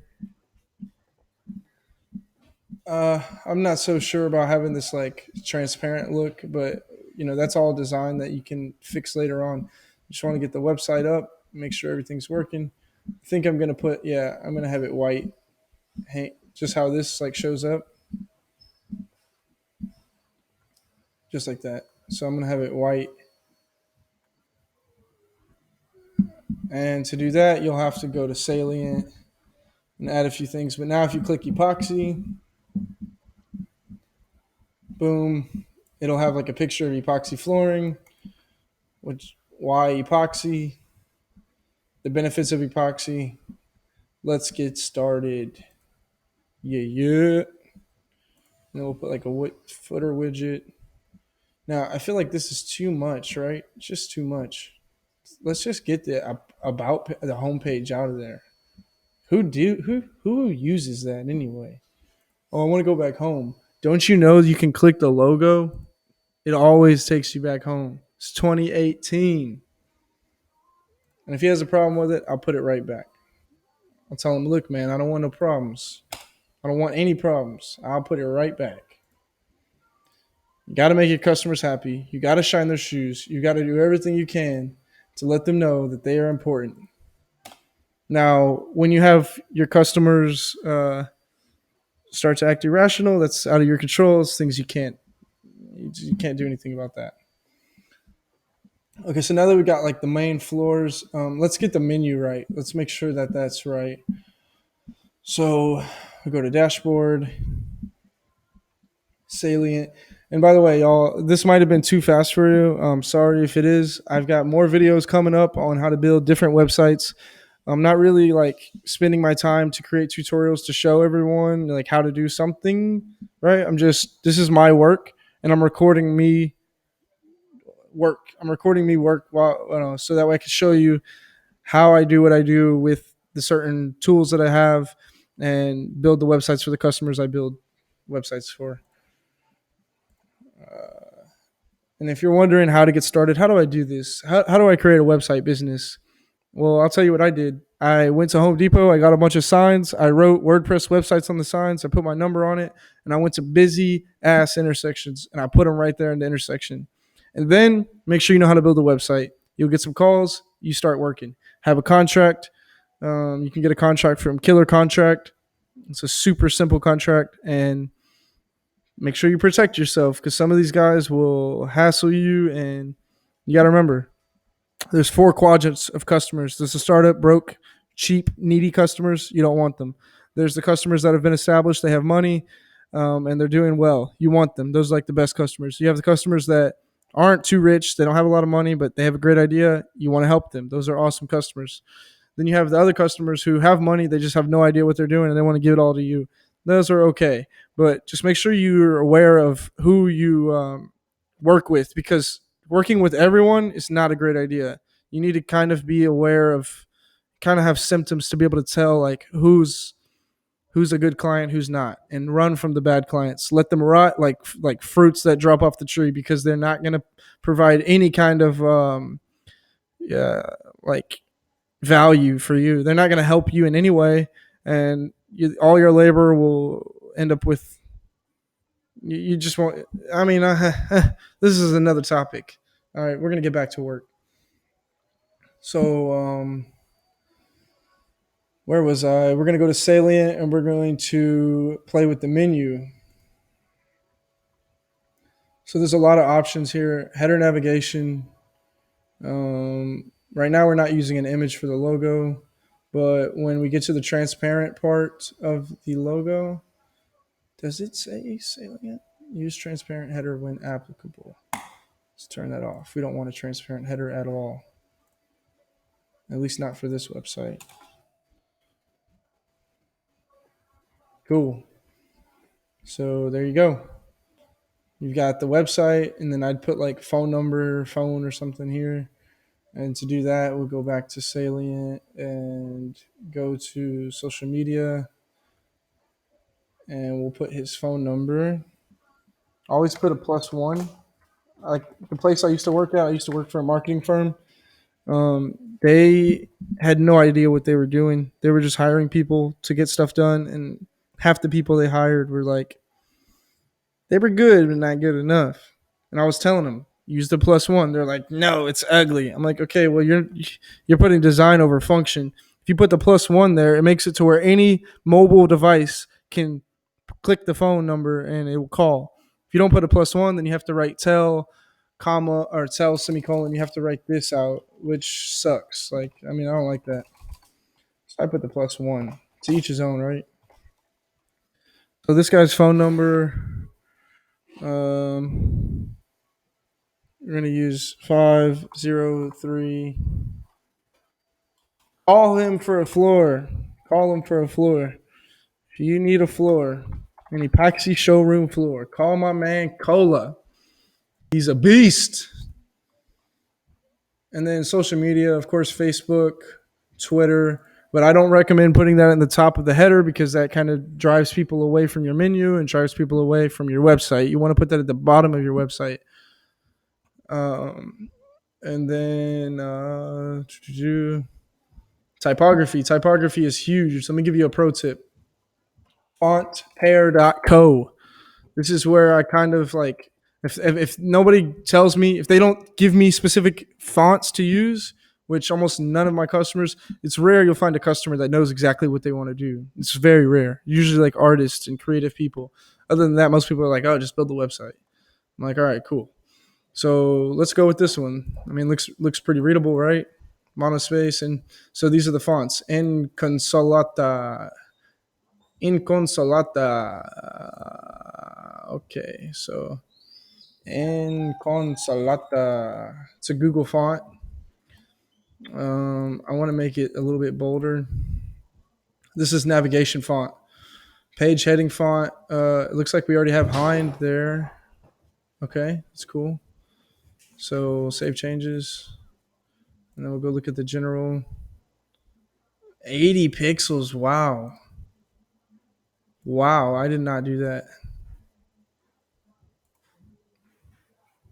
I'm not so sure about having this like transparent look, but that's all design that you can fix later on. Just want to get the website up, make sure everything's working. I think I'm gonna have it white. Hey, just how this like shows up, just like that. So I'm gonna have it white. And to do that, you'll have to go to Salient and add a few things. But now if you click epoxy, boom, it'll have like a picture of epoxy flooring, which why epoxy, the benefits of epoxy. Let's get started. Yeah. And then we'll put like a footer widget. Now, I feel like this is too much, right? It's just too much. Let's just get the about the homepage out of there. Who uses that anyway? Oh, I want to go back home. Don't you know you can click the logo? It always takes you back home. It's 2018. And if he has a problem with it, I'll put it right back. I'll tell him, look, man, I don't want no problems. I don't want any problems. I'll put it right back. You got to make your customers happy. You got to shine their shoes. You got to do everything you can to let them know that they are important. Now, when you have your customers start to act irrational, that's out of your control. It's things you can't do anything about that. Okay, so now that we got like the main floors, let's get the menu right. Let's make sure that that's right. So we go to dashboard, Salient. And by the way, y'all, this might have been too fast for you. Sorry if it is. I've got more videos coming up on how to build different websites. I'm not really like spending my time to create tutorials to show everyone like how to do something, right? This is my work and I'm recording me work. I'm recording me work while, so that way I can show you how I do what I do with the certain tools that I have and build the websites for the customers I build websites for. And if you're wondering how to get started, how do I do this? How do I create a website business? Well, I'll tell you what I did. I went to Home Depot. I got a bunch of signs. I wrote WordPress websites on the signs. I put my number on it, and I went to busy ass intersections, and I put them right there in the intersection. And then make sure you know how to build a website. You'll get some calls. You start working. Have a contract. You can get a contract from Killer Contract. It's a super simple contract, and make sure you protect yourself because some of these guys will hassle you, and you got to remember there's four quadrants of customers. There's the startup, broke, cheap, needy customers. You don't want them. There's the customers that have been established. They have money, and they're doing well. You want them. Those are like the best customers. You have the customers that aren't too rich. They don't have a lot of money, but they have a great idea. You want to help them. Those are awesome customers. Then you have the other customers who have money. They just have no idea what they're doing, and they want to give it all to you. Those are okay. But just make sure you're aware of who you work with because working with everyone is not a great idea. You need to kind of be aware of, kind of have symptoms to be able to tell like who's a good client, who's not, and run from the bad clients. Let them rot like fruits that drop off the tree because they're not going to provide any kind of yeah, like value for you. They're not going to help you in any way, and all your labor will end up with you just won't. I mean, this is another topic. All right, we're gonna get back to work. So, where was I? We're gonna go to Salient, and we're going to play with the menu. So there's a lot of options here. Header navigation. Right now, we're not using an image for the logo, but when we get to the transparent part of the logo, does it say Salient? Use transparent header when applicable. Let's turn that off. We don't want a transparent header at all. At least not for this website. Cool. So there you go. You've got the website, and then I'd put like phone number, phone or something here. And to do that, we'll go back to Salient and go to social media, and we'll put his phone number. Always put a +1. Like the place I used to work at, I used to work for a marketing firm. They had no idea what they were doing. They were just hiring people to get stuff done, and half the people they hired were like, they were good, but not good enough. And I was telling them, use the +1. They're like, no, it's ugly. I'm like, okay, well, you're putting design over function. If you put the +1 there, it makes it to where any mobile device can click the phone number and it will call. If you don't put a +1, then you have to write tell, comma, or tell semicolon. You have to write this out, which sucks. Like, I mean, I don't like that. So I put the +1. To each his own, right? So this guy's phone number, we're gonna use 503. Call him for a floor. Call him for a floor. If you need a floor, an epoxy showroom floor, call my man Cola. He's a beast. And then social media, of course, Facebook, Twitter. But I don't recommend putting that in the top of the header because that kind of drives people away from your menu and drives people away from your website. You want to put that at the bottom of your website. Um, and then typography. Typography is huge. So let me give you a pro tip. Fontpair.co. This is where I kind of like if nobody tells me, if they don't give me specific fonts to use, which almost none of my customers, it's rare you'll find a customer that knows exactly what they want to do. It's very rare. Usually like artists and creative people. Other than that, most people are like, oh, just build the website. I'm like, all right, cool. So let's go with this one. I mean, looks pretty readable, right? Monospace, and so these are the fonts. Inconsolata. Okay, so Inconsolata. It's a Google font. I want to make it a little bit bolder. This is navigation font. Page heading font. It looks like we already have Hind there. Okay, that's cool. So save changes. And then we'll go look at the general. 80 pixels. Wow. Wow, I did not do that.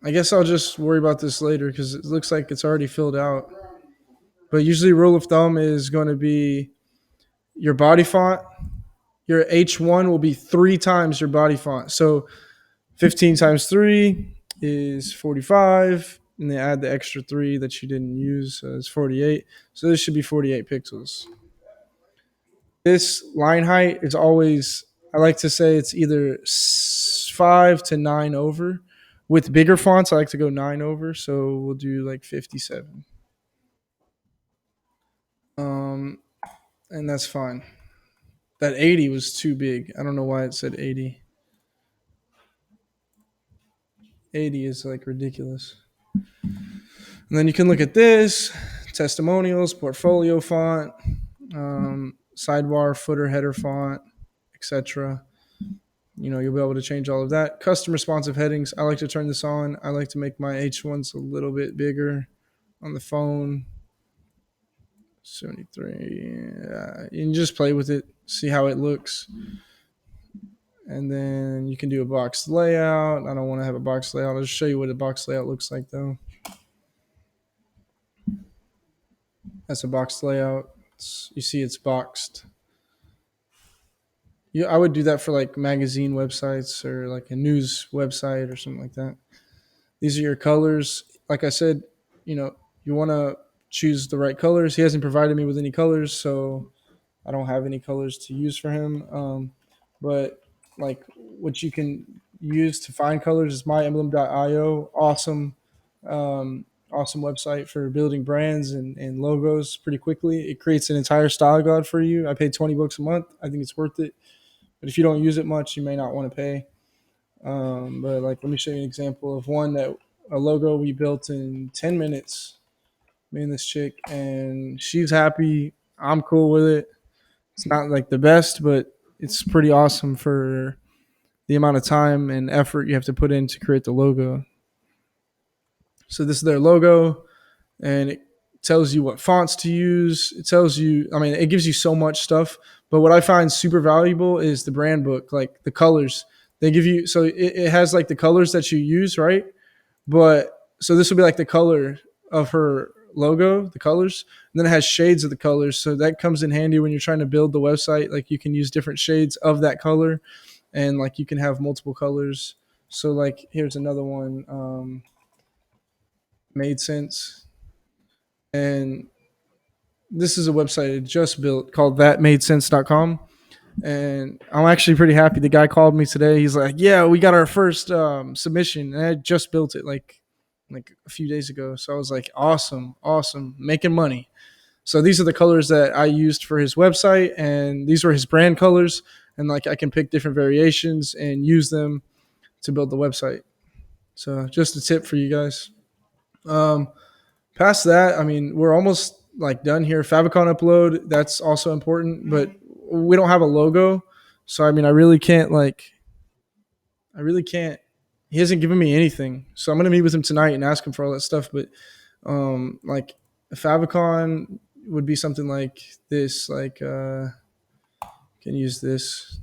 I guess I'll just worry about this later because it looks like it's already filled out. But usually, rule of thumb is going to be your body font. Your H1 will be 3 times your body font. So 15 times 3 is 45. And then add the extra 3 that you didn't use. So it's 48. So this should be 48 pixels. This line height is always, I like to say it's either 5 to 9 over. With bigger fonts, I like to go 9 over. So we'll do like 57. And that's fine. That 80 was too big. I don't know why it said 80. 80 is like ridiculous. And then you can look at this testimonials, portfolio font, sidebar, footer, header font, etc. You'll be able to change all of that. Custom responsive headings. I like to turn this on. I like to make my H1s a little bit bigger on the phone. 73. You can just play with it, see how it looks. And then you can do a box layout. I don't want to have a box layout. I'll just show you what a box layout looks like, though. That's a box layout. You see it's boxed. I would do that for like magazine websites or like a news website or something like that. These are your colors. Like I said, you want to choose the right colors. He hasn't provided me with any colors, so I don't have any colors to use for him. But like what you can use to find colors is myemblem.io. Awesome website for building brands and logos pretty quickly. It creates an entire style guide for you. I pay $20 a month. I think it's worth it. But if you don't use it much, you may not want to pay. But like, let me show you an example of a logo we built in 10 minutes. Me and this chick, and she's happy. I'm cool with it. It's not like the best, but it's pretty awesome for the amount of time and effort you have to put in to create the logo. So this is their logo, and it tells you what fonts to use. It tells you, it gives you so much stuff. But what I find super valuable is the brand book, like the colors. They give you, so it has like the colors that you use, right? But so this will be like the color of her logo, the colors, and then it has shades of the colors. So that comes in handy when you're trying to build the website. Like you can use different shades of that color, and like you can have multiple colors. So like here's another one, Made Sense. And this is a website I just built called thatmadesense.com. And I'm actually pretty happy. The guy called me today. He's like, yeah, we got our first submission. And I just built it like a few days ago. So I was like, awesome, making money. So these are the colors that I used for his website, and these were his brand colors. And like I can pick different variations and use them to build the website. So just a tip for you guys. Past that, we're almost like done here. Favicon upload, that's also important, but we don't have a logo. So I really can't he hasn't given me anything. So I'm gonna meet with him tonight and ask him for all that stuff. But like a favicon would be something like this. Like can use this.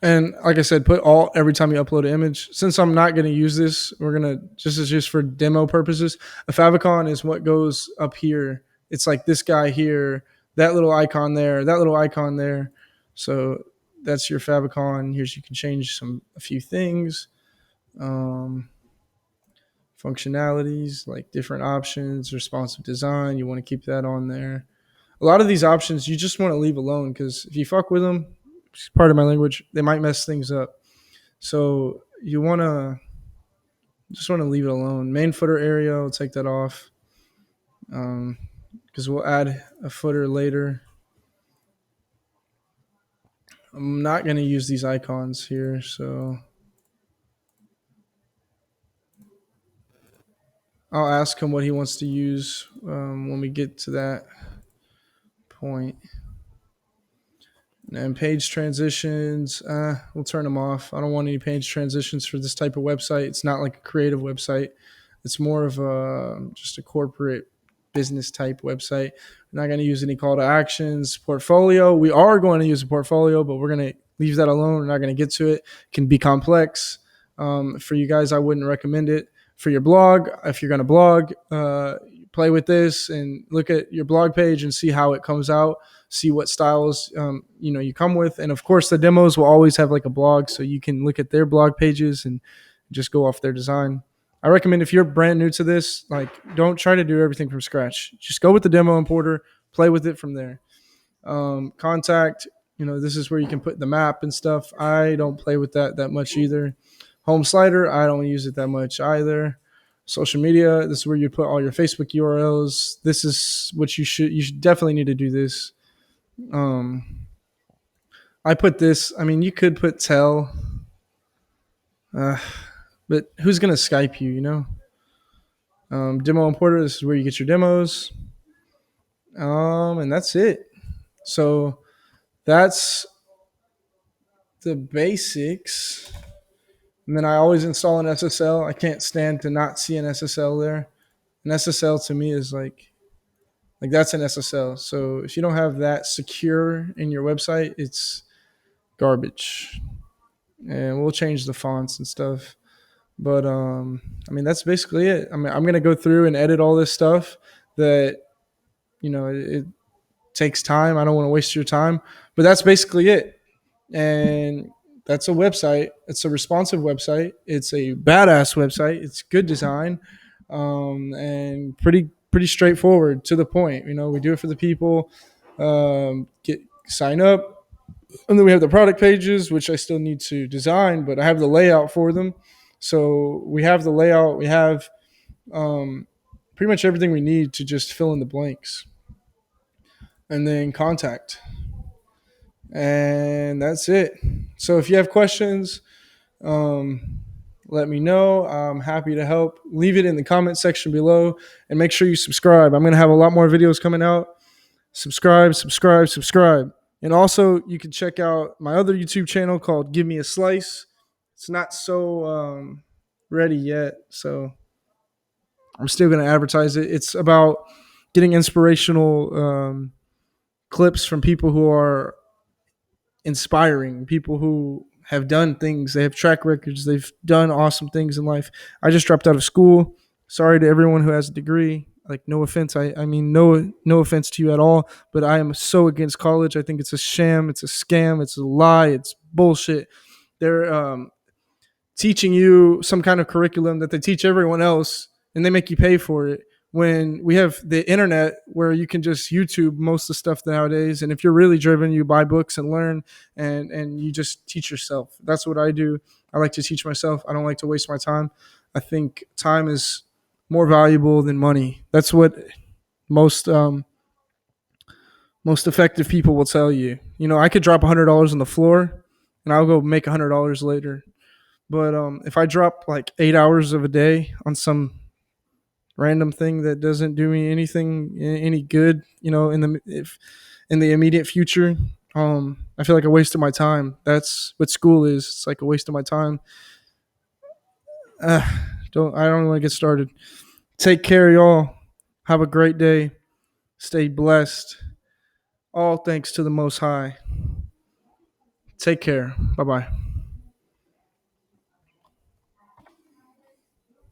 And like I said, put all every time you upload an image. Since I'm not going to use this, we're gonna just for demo purposes. A favicon is what goes up here. It's like this guy here, that little icon there, that little icon there. So that's your favicon. Here's you can change a few things, um, functionalities like different options, responsive design. You want to keep that on there. A lot of these options you just want to leave alone because if you fuck with them, part of my language, they might mess things up. So you want to just want to leave it alone. Main footer area, I'll take that off because we'll add a footer later. I'm not going to use these icons here, so I'll ask him what he wants to use when we get to that point. And page transitions, we'll turn them off. I don't want any page transitions for this type of website. It's not like a creative website. It's more of just a corporate business type website. We're not going to use any call to actions. Portfolio, we are going to use a portfolio, but we're going to leave that alone. We're not going to get to it. It can be complex. For you guys, I wouldn't recommend it. For your blog, if you're going to blog, play with this and look at your blog page and see how it comes out. See what styles you come with, and of course the demos will always have like a blog, so you can look at their blog pages and just go off their design. I recommend if you're brand new to this, like don't try to do everything from scratch. Just go with the demo importer, play with it from there. Contact, this is where you can put the map and stuff. I don't play with that much either. Home slider, I don't use it that much either. Social media, this is where you put all your Facebook URLs. This is what you should definitely need to do this. I put this. I mean, you could put tell, but who's gonna Skype you? Demo importer. This is where you get your demos, and that's it. So that's the basics. And then I always install an SSL. I can't stand to not see an SSL there. An SSL to me is like that's an SSL. So if you don't have that secure in your website, it's garbage. And we'll change the fonts and stuff. But that's basically it. I'm gonna go through and edit all this stuff that it takes time. I don't want to waste your time, but that's basically it. And that's a website. It's a responsive website. It's a badass website. It's good design, and pretty straightforward, to the point. We do it for the people. Sign up. And then we have the product pages, which I still need to design, but I have the layout for them. So we have the layout. We have pretty much everything we need to just fill in the blanks. And then contact. And that's it. So if you have questions, let me know. I'm happy to help. Leave it in the comment section below. And make sure you subscribe. I'm going to have a lot more videos coming out. Subscribe. And also, you can check out my other YouTube channel called Give Me a Slice. It's not so ready yet, so I'm still going to advertise it. It's about getting inspirational clips from people who are inspiring, people who have done things. They have track records. They've done awesome things in life. I just dropped out of school. Sorry to everyone who has a degree. Like, no offense. I mean, no offense to you at all, but I am so against college. I think it's a sham. It's a scam. It's a lie. It's bullshit. They're teaching you some kind of curriculum that they teach everyone else, and they make you pay for it, when we have the internet where you can just YouTube most of the stuff nowadays. And if you're really driven, you buy books and learn, and you just teach yourself. That's what I do. I like to teach myself. I don't like to waste my time. I think time is more valuable than money. That's what most effective people will tell you. I could drop $100 on the floor and I'll go make $100 later. But if I drop like 8 hours of a day on some random thing that doesn't do me any good, in the immediate future, I feel like I wasted my time. That's what school is. It's like a waste of my time. Uh, I don't want to get started. Take care, y'all. Have a great day. Stay blessed. All thanks to the Most High. Take care. Bye bye.